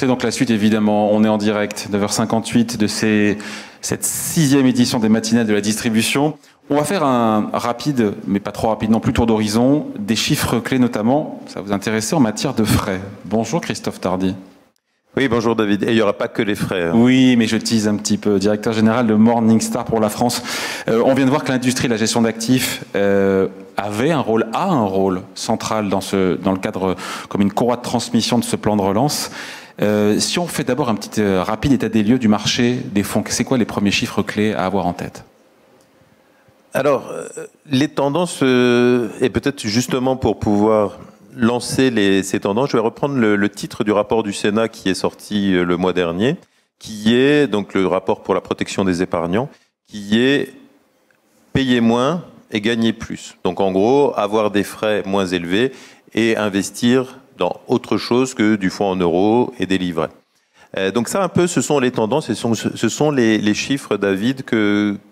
présenter donc la suite, évidemment. On est en direct, 9h58 de cette 6e édition des matinales de la distribution. On va faire un rapide, mais pas trop rapide non plus, tour d'horizon, des chiffres clés notamment, ça vous intéresser en matière de frais. Bonjour Christophe Tardy. Oui, bonjour David. Et il n'y aura pas que les frais. Oui, mais je tease un petit peu. Directeur général de Morningstar pour la France. On vient de voir que l'industrie de la gestion d'actifs a un rôle central dans le cadre, comme une courroie de transmission de ce plan de relance. Si on fait d'abord un petit rapide état des lieux du marché des fonds, c'est quoi les premiers chiffres clés à avoir en tête ? Alors, les tendances, et peut-être justement pour pouvoir lancer ces tendances, je vais reprendre le titre du rapport du Sénat qui est sorti le mois dernier, qui est donc le rapport pour la protection des épargnants, qui est payer moins et gagner plus. Donc en gros, avoir des frais moins élevés et investir dans autre chose que du fonds en euros et des livrets. Donc ça un peu, ce sont les tendances, ce sont les chiffres, David,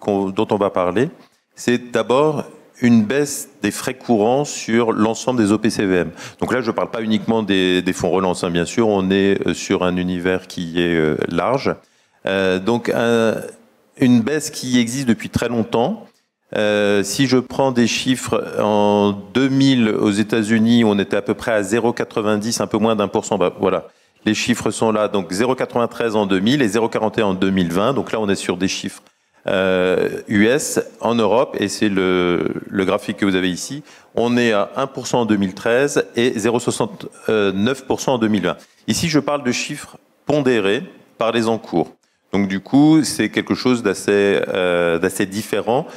dont on va parler. C'est d'abord une baisse des frais courants sur l'ensemble des OPCVM. Donc là, je ne parle pas uniquement des fonds relance, hein, bien sûr, on est sur un univers qui est large. Donc une baisse qui existe depuis très longtemps. Si je prends des chiffres, en 2000 aux États-Unis, on était à peu près à 0,90, un peu moins d'1%. Bah, voilà, les chiffres sont là. Donc 0,93 en 2000 et 0,41 en 2020. Donc là, on est sur des chiffres US, en Europe, et c'est le graphique que vous avez ici, on est à 1% en 2013 et 0,69% en 2020. Ici, je parle de chiffres pondérés par les encours. Donc du coup, c'est quelque chose d'assez différent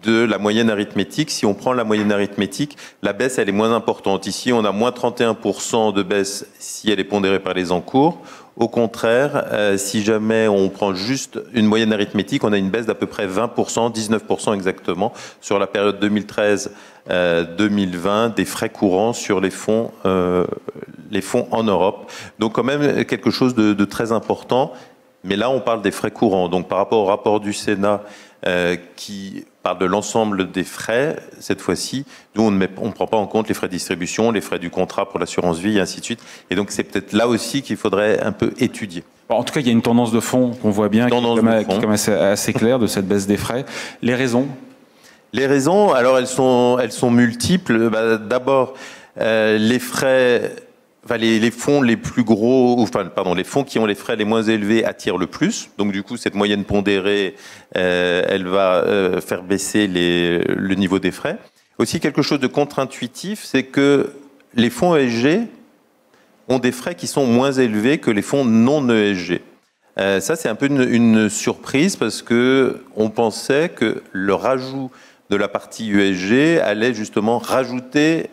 de la moyenne arithmétique. Si on prend la moyenne arithmétique, la baisse, elle est moins importante. Ici, on a moins 31% de baisse si elle est pondérée par les encours. Au contraire, si jamais on prend juste une moyenne arithmétique, on a une baisse d'à peu près 20%, 19% exactement, sur la période 2013-2020 des frais courants sur les fonds en Europe. Donc quand même quelque chose de très important. Mais là, on parle des frais courants. Donc par rapport au rapport du Sénat qui parle de l'ensemble des frais, cette fois-ci, nous, on ne prend pas en compte les frais de distribution, les frais du contrat pour l'assurance vie, et ainsi de suite. Et donc, c'est peut-être là aussi qu'il faudrait un peu étudier. En tout cas, il y a une tendance de fond qu'on voit bien, qui est quand même assez claire de cette baisse des frais. Les raisons ? Les raisons, alors elles sont multiples. D'abord, les frais... Enfin, les fonds les plus gros, les fonds qui ont les frais les moins élevés attirent le plus. Donc du coup, cette moyenne pondérée, elle va faire baisser le niveau des frais. Aussi, quelque chose de contre-intuitif, c'est que les fonds ESG ont des frais qui sont moins élevés que les fonds non ESG. Ça, c'est un peu une surprise parce que on pensait que le rajout de la partie ESG allait justement rajouter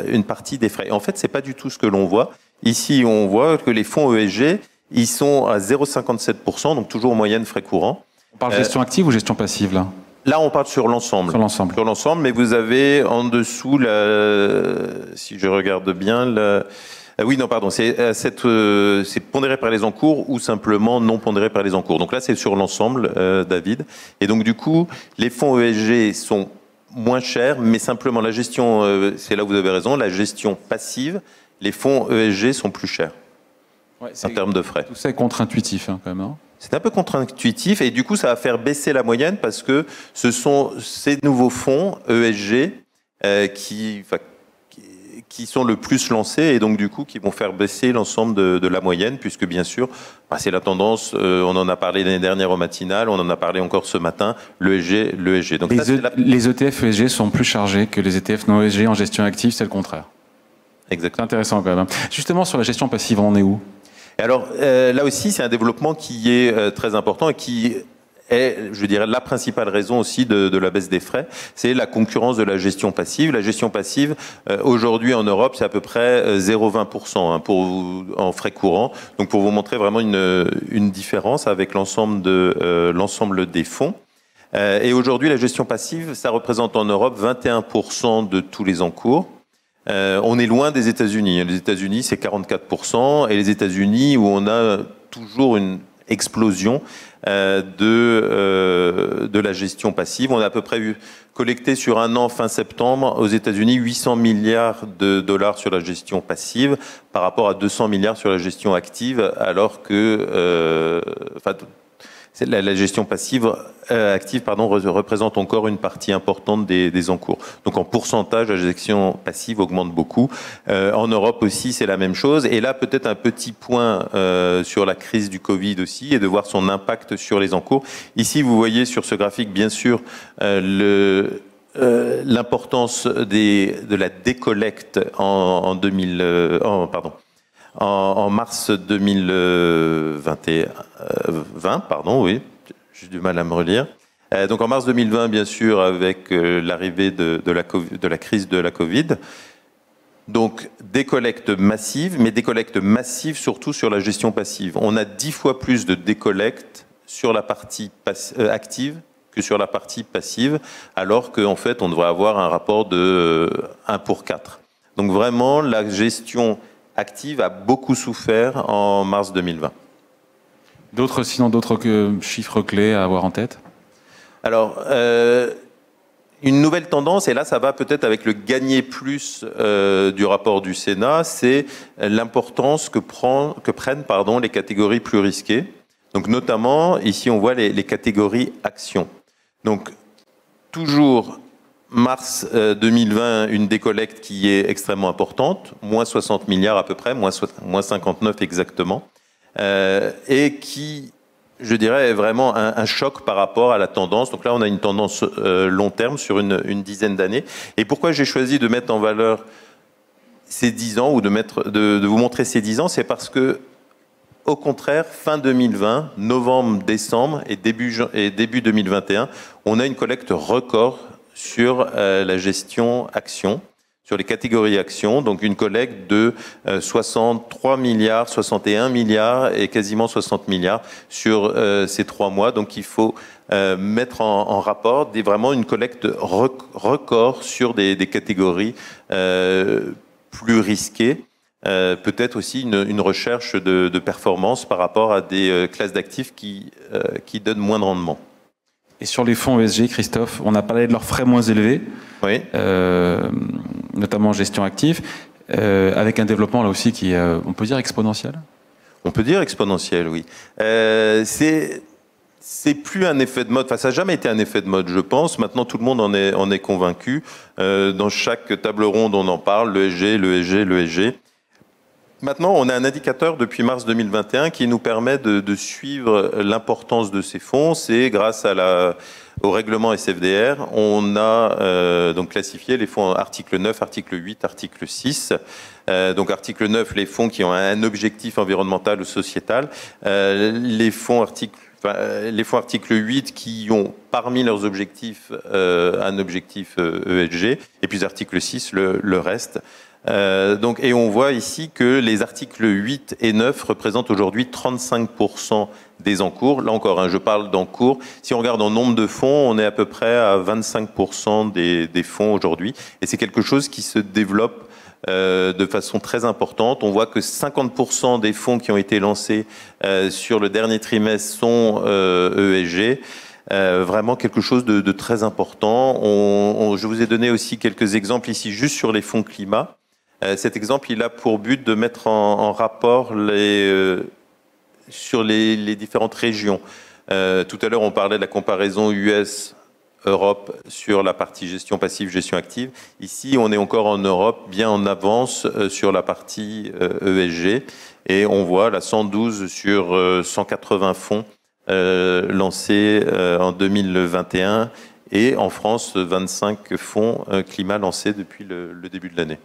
une partie des frais. En fait, c'est pas du tout ce que l'on voit. Ici, on voit que les fonds ESG, ils sont à 0,57%, donc toujours en moyenne frais courants. On parle gestion active ou gestion passive, là ? Là, on parle sur l'ensemble. Sur l'ensemble. Sur l'ensemble, mais vous avez en dessous, si je regarde bien, oui, non, pardon, c'est pondéré par les encours ou simplement non pondéré par les encours. Donc là, c'est sur l'ensemble, David. Et donc, du coup, les fonds ESG sont moins chers, mais simplement la gestion, c'est là où vous avez raison, la gestion passive, les fonds ESG sont plus chers en termes de frais. Tout ça est contre-intuitif, hein, quand même. Hein. C'est un peu contre-intuitif et du coup, ça va faire baisser la moyenne parce que ce sont ces nouveaux fonds ESG qui sont le plus lancés et donc du coup qui vont faire baisser l'ensemble de la moyenne puisque bien sûr c'est la tendance, on en a parlé l'année dernière au matinal, on en a parlé encore ce matin, l'ESG. Donc les ETF ESG sont plus chargés que les ETF non ESG en gestion active, c'est le contraire. Exactement. C'est intéressant quand même. Justement sur la gestion passive, on en est où ? Alors là aussi c'est un développement qui est très important et qui est, je dirais, la principale raison aussi de la baisse des frais, c'est la concurrence de la gestion passive. La gestion passive, aujourd'hui en Europe, c'est à peu près 0,20% en frais courants. Donc pour vous montrer vraiment une différence avec l'ensemble des fonds. Et aujourd'hui, la gestion passive, ça représente en Europe 21% de tous les encours. On est loin des États-Unis. Les États-Unis, c'est 44%, et les États-Unis où on a toujours une explosion de la gestion passive. On a à peu près collecté sur un an, fin septembre, aux États-Unis, 800 milliards de dollars sur la gestion passive par rapport à 200 milliards sur la gestion active, alors que la gestion active représente encore une partie importante des encours. Donc en pourcentage, la gestion passive augmente beaucoup. En Europe aussi, c'est la même chose. Et là, peut-être un petit point sur la crise du Covid aussi et de voir son impact sur les encours. Ici, vous voyez sur ce graphique, bien sûr, l'importance de la décollecte en mars 2020, oui, j'ai du mal à me relire. Donc en mars 2020, bien sûr, avec l'arrivée de la crise de la Covid. Donc des collectes massives, mais des collectes massives surtout sur la gestion passive. On a 10 fois plus de décollectes sur la partie active que sur la partie passive, alors qu'en fait, on devrait avoir un rapport de 1 pour 4. Donc vraiment, la gestion active a beaucoup souffert en mars 2020. D'autres chiffres clés à avoir en tête? Alors, une nouvelle tendance, et là ça va peut-être avec le gagner plus du rapport du Sénat, c'est l'importance que prennent les catégories plus risquées. Donc notamment, ici on voit les catégories actions. Donc toujours mars 2020, une décollecte qui est extrêmement importante, moins 60 milliards à peu près, moins 59 exactement, et qui, je dirais, est vraiment un choc par rapport à la tendance. Donc là, on a une tendance long terme sur une dizaine d'années. Et pourquoi j'ai choisi de mettre en valeur ces 10 ans ou de vous montrer ces 10 ans, c'est parce que, au contraire, fin 2020, novembre, décembre et début 2021, on a une collecte record sur la gestion actions, sur les catégories actions, donc une collecte de 63 milliards, 61 milliards et quasiment 60 milliards sur ces 3 mois. Donc il faut mettre en rapport vraiment une collecte record sur des catégories plus risquées. Peut-être aussi une recherche de performance par rapport à des classes d'actifs qui donnent moins de rendement. Et sur les fonds ESG, Christophe, on a parlé de leurs frais moins élevés, oui. Notamment en gestion active, avec un développement là aussi qui est, on peut dire, exponentiel. On peut dire exponentiel, oui. C'est plus un effet de mode. Enfin, ça n'a jamais été un effet de mode, je pense. Maintenant, tout le monde en est convaincu. Dans chaque table ronde, on en parle, l'ESG. Maintenant, on a un indicateur depuis mars 2021 qui nous permet de suivre l'importance de ces fonds. C'est grâce au règlement SFDR, on a donc classifié les fonds en article 9, article 8, article 6. Donc article 9, les fonds qui ont un objectif environnemental ou sociétal. Les fonds article 8 qui ont parmi leurs objectifs un objectif ESG. Et puis article 6, le reste. Et on voit ici que les articles 8 et 9 représentent aujourd'hui 35% des encours. Là encore, je parle d'encours. Si on regarde en nombre de fonds, on est à peu près à 25% des fonds aujourd'hui. Et c'est quelque chose qui se développe de façon très importante. On voit que 50% des fonds qui ont été lancés sur le dernier trimestre sont ESG. Vraiment quelque chose de très important. Je vous ai donné aussi quelques exemples ici juste sur les fonds climat. Cet exemple, il a pour but de mettre en rapport sur les différentes régions. Tout à l'heure, on parlait de la comparaison US-Europe sur la partie gestion passive, gestion active. Ici, on est encore en Europe, bien en avance sur la partie ESG. Et on voit là 112 sur 180 fonds lancés en 2021. Et en France, 25 fonds climat lancés depuis le début de l'année.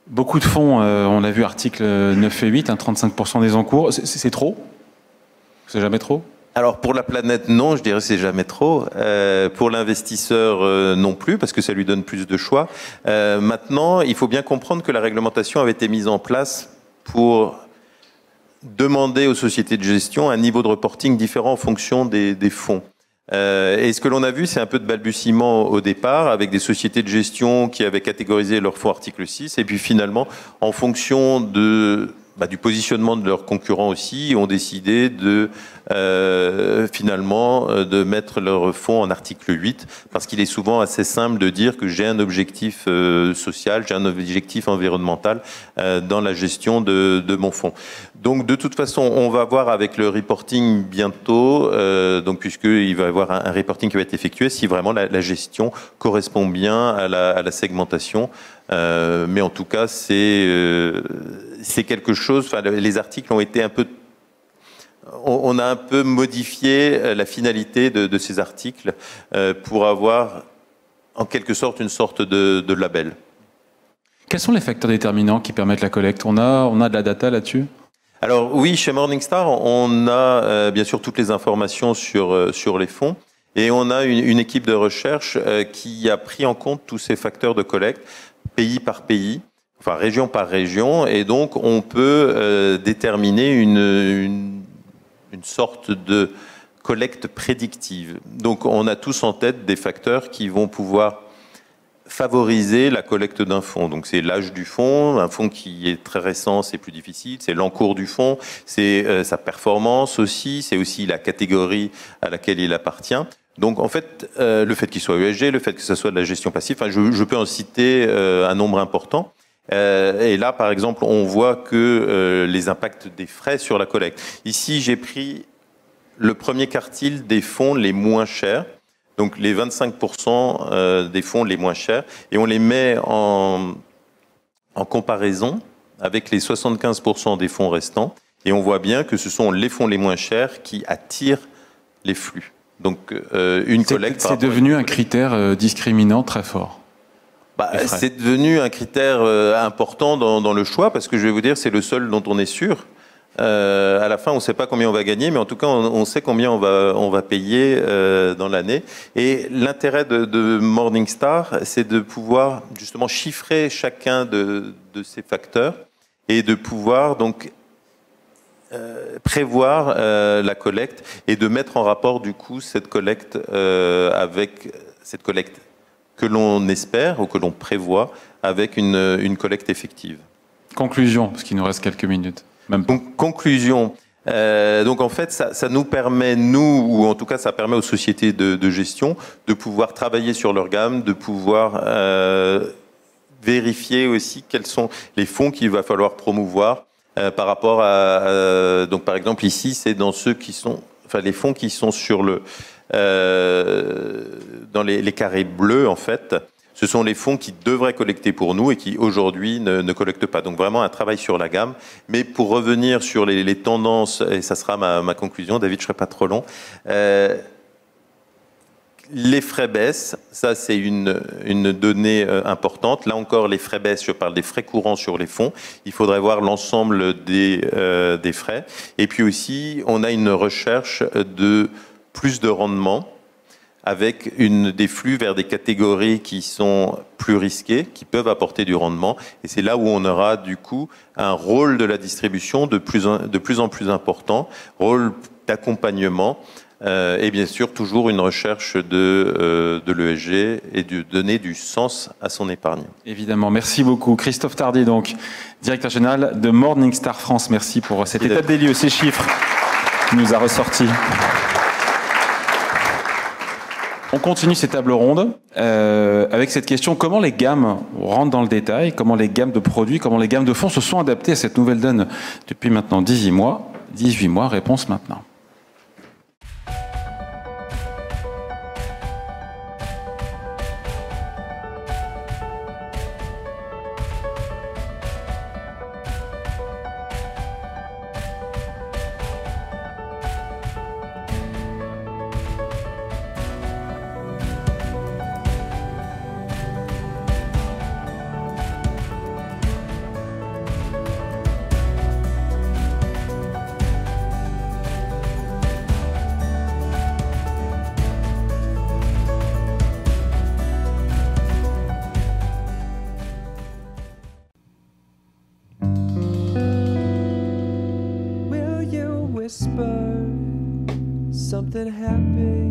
Beaucoup de fonds, on l'a vu, articles 9 et 8, 35% des encours. C'est trop? C'est jamais trop? Alors pour la planète, non, je dirais que c'est jamais trop. Pour l'investisseur, non plus, parce que ça lui donne plus de choix. Maintenant, il faut bien comprendre que la réglementation avait été mise en place pour demander aux sociétés de gestion un niveau de reporting différent en fonction des fonds. Et ce que l'on a vu, c'est un peu de balbutiement au départ, avec des sociétés de gestion qui avaient catégorisé leurs fonds article 6, et puis finalement, en fonction de du positionnement de leurs concurrents aussi, ont décidé de finalement de mettre leur fonds en article 8, parce qu'il est souvent assez simple de dire que j'ai un objectif social, j'ai un objectif environnemental dans la gestion de mon fonds. Donc de toute façon, on va voir avec le reporting bientôt, donc puisqu'il va y avoir un reporting qui va être effectué, si vraiment la gestion correspond bien à la segmentation. Mais en tout cas, c'est quelque chose. Enfin, les articles ont été un peu. On a un peu modifié la finalité de ces articles pour avoir, en quelque sorte, une sorte de label. Quels sont les facteurs déterminants qui permettent la collecte? On a de la data là-dessus? Alors oui, chez Morningstar, on a bien sûr toutes les informations sur les fonds. Et on a une équipe de recherche qui a pris en compte tous ces facteurs de collecte, pays par pays, enfin région par région, et donc on peut déterminer une sorte de collecte prédictive. Donc on a tous en tête des facteurs qui vont pouvoir favoriser la collecte d'un fonds. Donc c'est l'âge du fonds, un fonds qui est très récent, c'est plus difficile, c'est l'encours du fonds, c'est sa performance aussi, c'est aussi la catégorie à laquelle il appartient. Donc en fait, le fait qu'il soit ESG, le fait que ce soit de la gestion passive, enfin, je peux en citer un nombre important. Et là, par exemple, on voit que les impacts des frais sur la collecte. Ici, j'ai pris le premier quartile des fonds les moins chers, donc les 25% des fonds les moins chers, et on les met en comparaison avec les 75% des fonds restants, et on voit bien que ce sont les fonds les moins chers qui attirent les flux. Donc une collecte... C'est devenu un critère discriminant très fort. C'est devenu un critère important dans le choix, parce que je vais vous dire, c'est le seul dont on est sûr. À la fin, on ne sait pas combien on va gagner, mais en tout cas, on sait combien on va payer dans l'année. Et l'intérêt de Morningstar, c'est de pouvoir justement chiffrer chacun de ces facteurs et de pouvoir donc prévoir la collecte et de mettre en rapport du coup cette collecte avec cette collecte que l'on espère ou que l'on prévoit avec une collecte effective. Conclusion, parce qu'il nous reste quelques minutes. Donc, conclusion. Donc en fait, ça nous permet, nous, ou en tout cas ça permet aux sociétés de gestion de pouvoir travailler sur leur gamme, de pouvoir vérifier aussi quels sont les fonds qu'il va falloir promouvoir par rapport à... donc par exemple ici, c'est dans ceux qui sont... Enfin les fonds qui sont sur le... dans les carrés bleus en fait. Ce sont les fonds qui devraient collecter pour nous et qui aujourd'hui ne collectent pas. Donc vraiment un travail sur la gamme. Mais pour revenir sur les tendances, et ça sera ma conclusion, David, je ne serai pas trop long. Les frais baissent, ça c'est une donnée importante. Là encore, les frais baissent, je parle des frais courants sur les fonds. Il faudrait voir l'ensemble des frais. Et puis aussi, on a une recherche de plus de rendement, avec des flux vers des catégories qui sont plus risquées, qui peuvent apporter du rendement. Et c'est là où on aura du coup un rôle de la distribution de plus en plus important, rôle d'accompagnement, et bien sûr toujours une recherche de l'ESG et de donner du sens à son épargne. Évidemment, merci beaucoup. Christophe Tardy, donc, directeur général de Morningstar France. Merci pour cet état des lieux, ces chiffres qui nous a ressortis. On continue ces tables rondes avec cette question, comment les gammes, on rentre dans le détail, comment les gammes de produits, comment les gammes de fonds se sont adaptées à cette nouvelle donne depuis maintenant 18 mois. 18 mois, réponse maintenant. Something happy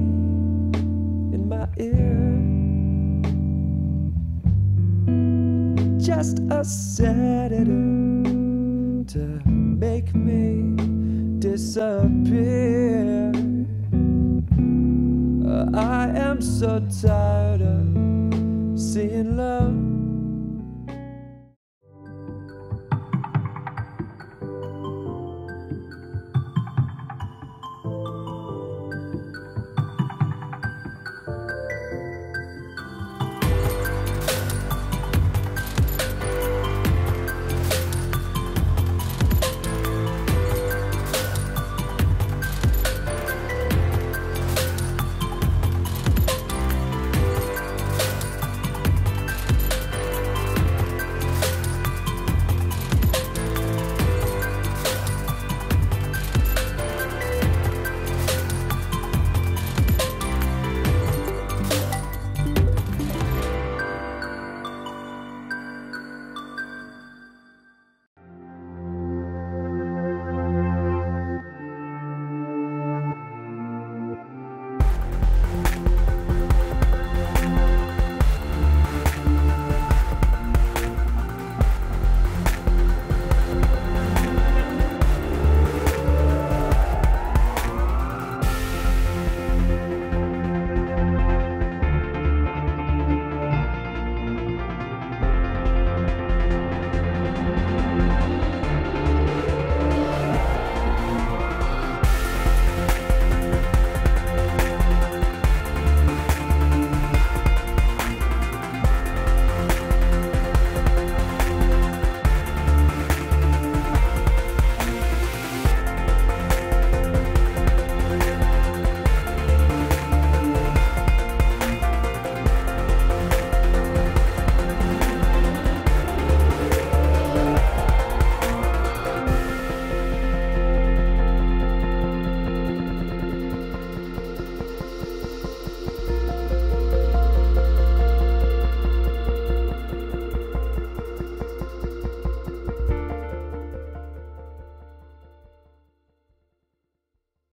in my ear, just a sedative to make me disappear. I am so tired of seeing love